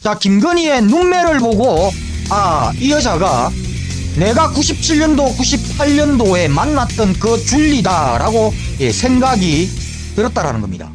자, 김건희의 눈매를 보고 아, 이 여자가 내가 97년도 98년도에 만났던 그 줄리다라고 생각이 들었다라는 겁니다.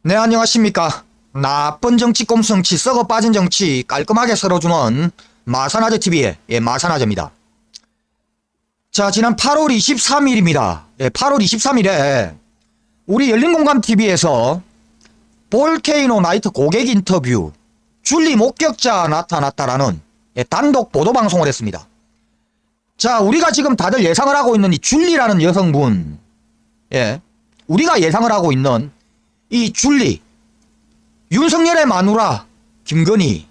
네, 안녕하십니까. 나쁜 정치 꼼수정치 썩어 빠진 정치 깔끔하게 썰어주는 마산아재TV의 마산아재입니다. 자, 지난 8월 23일입니다. 8월 23일에 우리 열린공감TV에서 볼케이노 나이트 고객 인터뷰 줄리 목격자 나타났다라는 단독 보도방송을 했습니다. 자, 우리가 지금 다들 예상을 하고 있는 이 줄리라는 여성분, 우리가 예상을 하고 있는 이 줄리, 윤석열의 마누라 김건희.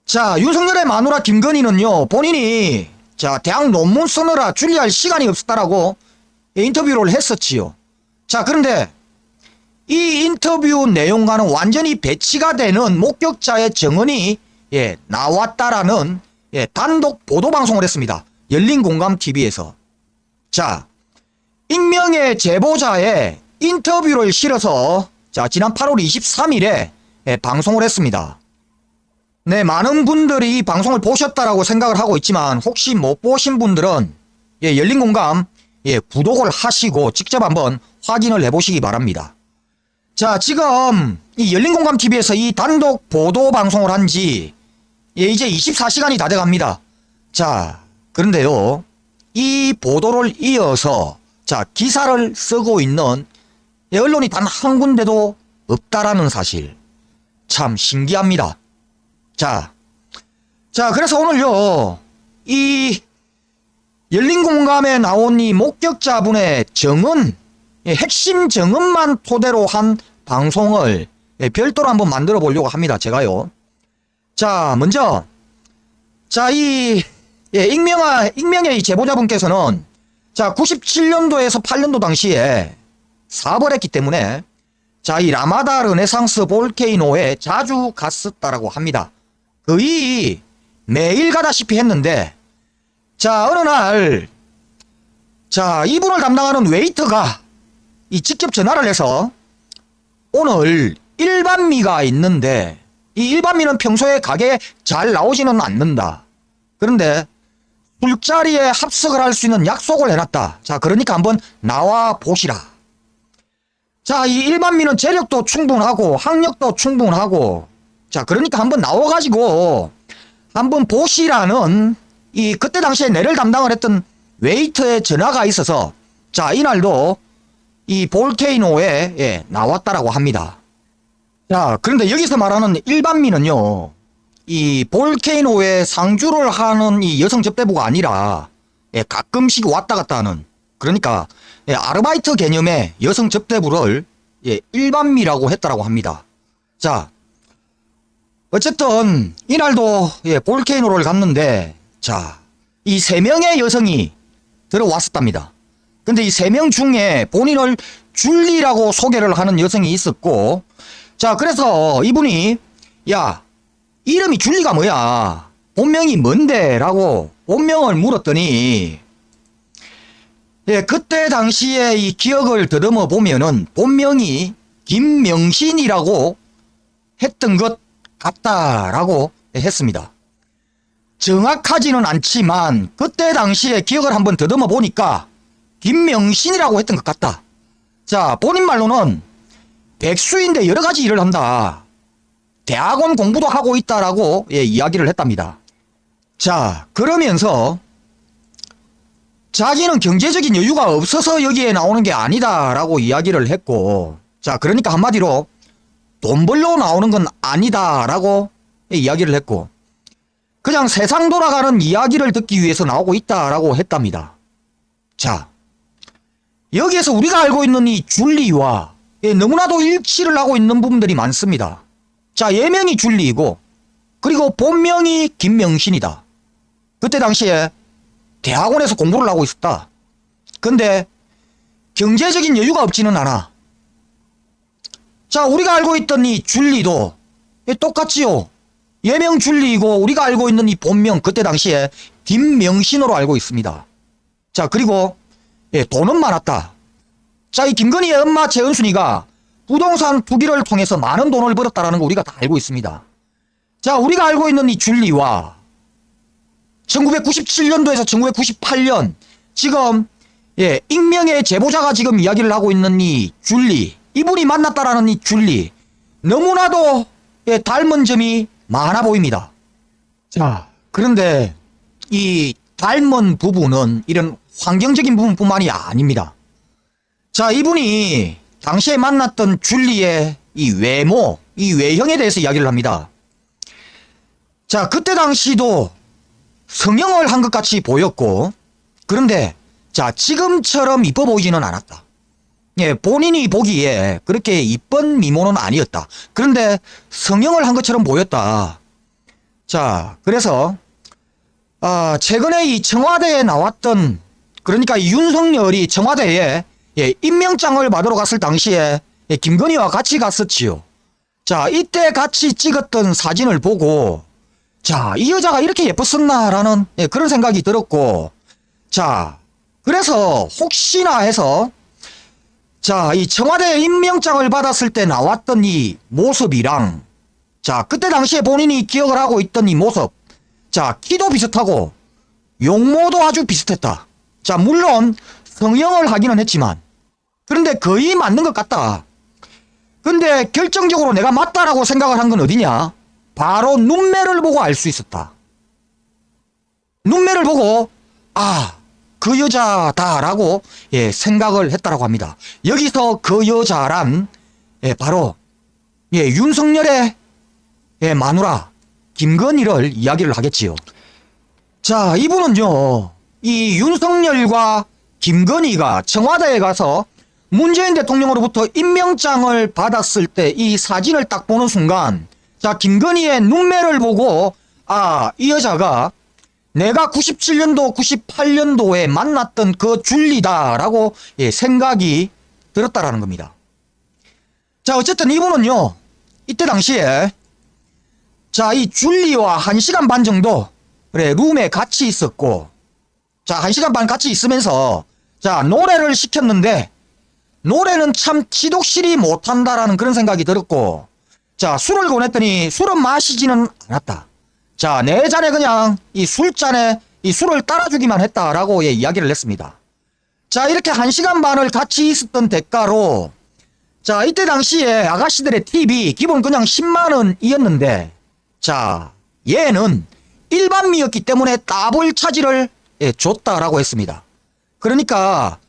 자, 윤석열의 마누라 김건희는요, 본인이 자, 대학 논문 쓰느라 줄리할 시간이 없었다라고 인터뷰를 했었지요. 자, 그런데 이 인터뷰 내용과는 완전히 배치가 되는 목격자의 증언이 나왔다라는 단독 보도방송을 했습니다. 열린공감TV에서. 자, 익명의 제보자의 인터뷰를 실어서 자, 지난 8월 23일에 방송을 했습니다. 네, 많은 분들이 이 방송을 보셨다라고 생각을 하고 있지만 혹시 못 보신 분들은 열린공감 구독을 하시고 직접 한번 확인을 해보시기 바랍니다. 자, 지금 이 열린공감TV에서 이 단독 보도 방송을 한 지 이제 24시간이 다 돼갑니다. 자, 그런데요, 이 보도를 이어서 자, 기사를 쓰고 있는 언론이 단 한 군데도 없다라는 사실 참 신기합니다. 자, 그래서 오늘요, 이 열린공감에 나온 이 목격자분의 증언, 핵심 증언만 토대로 한 방송을 별도로 한번 만들어 보려고 합니다. 제가요. 자, 먼저 자, 이 익명의 이 제보자분께서는 자, 97년도에서 8년도 당시에 사업을 했기 때문에 자, 이 라마다 르네상스 볼케이노에 자주 갔었다라고 합니다. 거의 매일 가다시피 했는데 자, 어느 날 자, 이분을 담당하는 웨이터가 이 직접 전화를 해서 오늘 일반미가 있는데 이 일반미는 평소에 가게에 잘 나오지는 않는다. 그런데 술자리에 합석을 할 수 있는 약속을 해놨다. 자, 그러니까 한번 나와 보시라. 자, 이 일반미는 재력도 충분하고 학력도 충분하고 자, 그러니까 한번 나와가지고 한번 보시라는 이 그때 당시에 내를 담당을 했던 웨이터의 전화가 있어서 자, 이날도 이 볼케이노에 나왔다라고 합니다. 자, 그런데 여기서 말하는 일반미는요, 이 볼케이노에 상주를 하는 이 여성 접대부가 아니라 가끔씩 왔다 갔다 하는, 그러니까 아르바이트 개념의 여성 접대부를 일반미라고 했다라고 합니다. 자, 어쨌든 이날도 볼케이노를 갔는데 자, 이 3명의 여성이 들어왔었답니다. 근데 이 3명 중에 본인을 줄리라고 소개를 하는 여성이 있었고 자, 그래서 이분이 야, 이름이 줄리가 뭐야? 본명이 뭔데? 라고 본명을 물었더니 그때 당시에 이 기억을 더듬어 보면은 본명이 김명신이라고 했던 것 같다라고 했습니다. 정확하지는 않지만 그때 당시에 기억을 한번 더듬어 보니까 김명신이라고 했던 것 같다. 자, 본인 말로는 백수인데 여러 가지 일을 한다. 대학원 공부도 하고 있다라고 이야기를 했답니다. 자, 그러면서 자기는 경제적인 여유가 없어서 여기에 나오는 게 아니다라고 이야기를 했고 자, 그러니까 한마디로 돈 벌러 나오는 건 아니다라고 이야기를 했고 그냥 세상 돌아가는 이야기를 듣기 위해서 나오고 있다라고 했답니다. 자, 여기에서 우리가 알고 있는 이 줄리와 너무나도 일치를 하고 있는 부분들이 많습니다. 자, 예명이 줄리이고 그리고 본명이 김명신이다. 그때 당시에 대학원에서 공부를 하고 있었다. 근데 경제적인 여유가 없지는 않아. 자, 우리가 알고 있던 이 줄리도 똑같지요. 예명 줄리이고 우리가 알고 있는 이 본명 그때 당시에 김명신으로 알고 있습니다. 자, 그리고 돈은 많았다. 자, 이 김건희의 엄마 최은순이가 부동산 투기를 통해서 많은 돈을 벌었다는 거 우리가 다 알고 있습니다. 자, 우리가 알고 있는 이 줄리와 1997년도에서 1998년 지금 익명의 제보자가 지금 이야기를 하고 있는 이 줄리, 이분이 만났다라는 이 줄리, 너무나도 닮은 점이 많아 보입니다. 자, 그런데 이 닮은 부분은 이런 환경적인 부분뿐만이 아닙니다. 자, 이분이 당시에 만났던 줄리의 이 외모, 이 외형에 대해서 이야기를 합니다. 자, 그때 당시도 성형을 한 것 같이 보였고, 그런데 자, 지금처럼 이뻐 보이지는 않았다. 본인이 보기에 그렇게 이쁜 미모는 아니었다. 그런데 성형을 한 것처럼 보였다. 자, 그래서 최근에 이 청와대에 나왔던, 그러니까 윤석열이 청와대에 임명장을 받으러 갔을 당시에 김건희와 같이 갔었지요. 자, 이때 같이 찍었던 사진을 보고, 자, 이 여자가 이렇게 예뻤었나라는 그런 생각이 들었고, 자, 그래서 혹시나 해서 자, 이 청와대 임명장을 받았을 때 나왔던 이 모습이랑, 자, 그때 당시에 본인이 기억을 하고 있던 이 모습, 자, 키도 비슷하고 용모도 아주 비슷했다. 자, 물론 성형을 하기는 했지만, 그런데 거의 맞는 것 같다. 근데 결정적으로 내가 맞다라고 생각을 한 건 어디냐? 바로 눈매를 보고 알 수 있었다. 눈매를 보고 그 여자다라고 생각을 했다라고 합니다. 여기서 그 여자란 바로 윤석열의 마누라 김건희를 이야기를 하겠지요. 자, 이분은요, 이 윤석열과 김건희가 청와대에 가서 문재인 대통령으로부터 임명장을 받았을 때 이 사진을 딱 보는 순간, 자, 김건희의 눈매를 보고 이 여자가 내가 97년도, 98년도에 만났던 그 줄리다라고 생각이 들었다라는 겁니다. 자, 어쨌든 이분은요, 이때 당시에 자, 이 줄리와 1시간 반 정도 룸에 같이 있었고, 자, 1시간 반 같이 있으면서 자, 노래를 시켰는데 노래는 참 지독실이 못한다라는 그런 생각이 들었고, 자, 술을 권했더니 술은 마시지는 않았다. 자, 내 잔에 그냥 이 술잔에 이 술을 따라주기만 했다라고 이야기를 했습니다. 자, 이렇게 1시간 반을 같이 있었던 대가로, 자, 이때 당시에 아가씨들의 팁이 기본 그냥 10만 원이었는데, 자, 얘는 일반미였기 때문에 더블 차지를 줬다라고 했습니다. 그러니까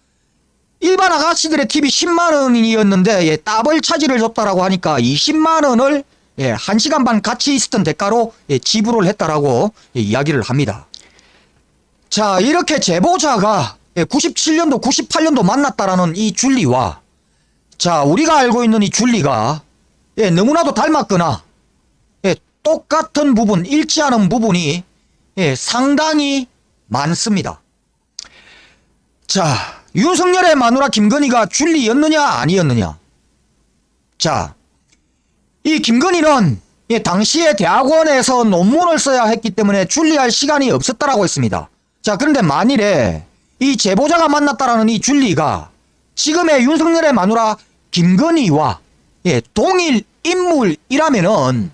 일반 아가씨들의 팁이 10만 원이었는데 더블 차지를 줬다라고 하니까 20만 원을 1시간 반 같이 있었던 대가로 지불을 했다라고 이야기를 합니다. 자, 이렇게 제보자가 97년도, 98년도 만났다라는 이 줄리와, 자, 우리가 알고 있는 이 줄리가 너무나도 닮았거나 똑같은 부분, 일치하는 부분이 상당히 많습니다. 자, 윤석열의 마누라 김건희가 줄리였느냐 아니었느냐. 자, 이 김건희는 당시에 대학원에서 논문을 써야 했기 때문에 줄리할 시간이 없었다라고 했습니다. 자, 그런데 만일에 이 제보자가 만났다라는 이 줄리가 지금의 윤석열의 마누라 김건희와 동일 인물이라면은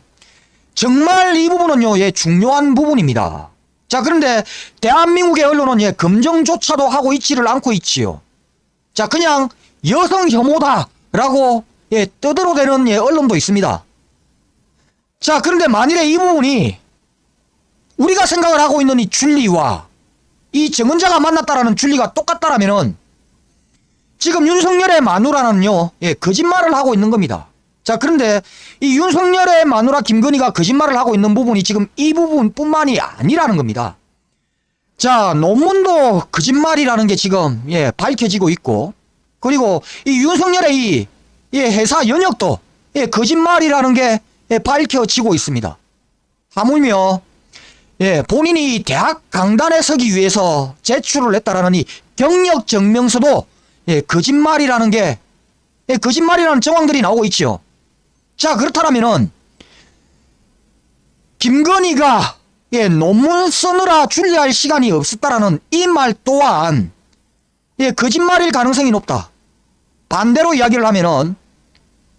정말 이 부분은요, 중요한 부분입니다. 자, 그런데 대한민국의 언론은 검증조차도 하고 있지를 않고 있지요. 자, 그냥 여성 혐오다라고 떠들어대는 언론도 있습니다. 자, 그런데 만일에 이 부분이 우리가 생각을 하고 있는 이 줄리와 이 정은자가 만났다라는 줄리가 똑같다라면은 지금 윤석열의 마누라는요, 거짓말을 하고 있는 겁니다. 자, 그런데 이 윤석열의 마누라 김건희가 거짓말을 하고 있는 부분이 지금 이 부분뿐만이 아니라는 겁니다. 자, 논문도 거짓말이라는 게 지금 밝혀지고 있고, 그리고 이 윤석열의 이 회사 연역도 거짓말이라는 게 밝혀지고 있습니다. 하물며 본인이 대학 강단에 서기 위해서 제출을 했다라는 이 경력 증명서도 거짓말이라는 게 거짓말이라는 정황들이 나오고 있죠. 자, 그렇다면은 김건희가 논문 쓰느라 줄리할 시간이 없었다라는 이 말 또한 거짓말일 가능성이 높다. 반대로 이야기를 하면은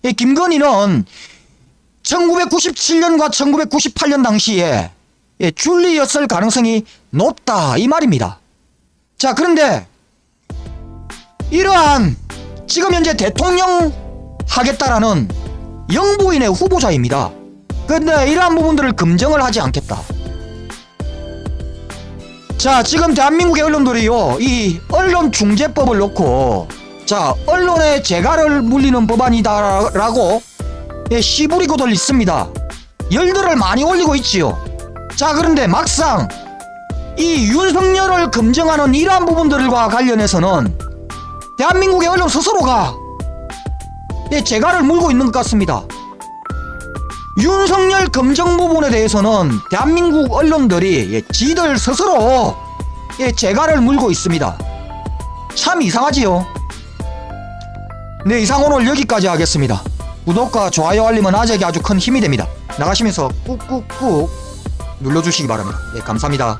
김건희는 1997년과 1998년 당시에 줄리였을 가능성이 높다 이 말입니다. 자, 그런데 이러한 지금 현재 대통령 하겠다라는 영부인의 후보자입니다. 근데 이러한 부분들을 검증을 하지 않겠다. 자, 지금 대한민국의 언론들이요, 이 언론중재법을 놓고 자, 언론의 재갈을 물리는 법안이다라고 시부리고들 있습니다. 열들을 많이 올리고 있지요. 자, 그런데 막상 이 윤석열을 검증하는 이러한 부분들과 관련해서는 대한민국의 언론 스스로가 재갈을 물고 있는 것 같습니다. 윤석열 검증 부분에 대해서는 대한민국 언론들이 지들 스스로 재갈을 물고 있습니다. 참 이상하지요. 네, 이상 오늘 여기까지 하겠습니다. 구독과 좋아요 알림은 아재에게 아주 큰 힘이 됩니다. 나가시면서 꾹꾹꾹 눌러주시기 바랍니다. 네, 감사합니다.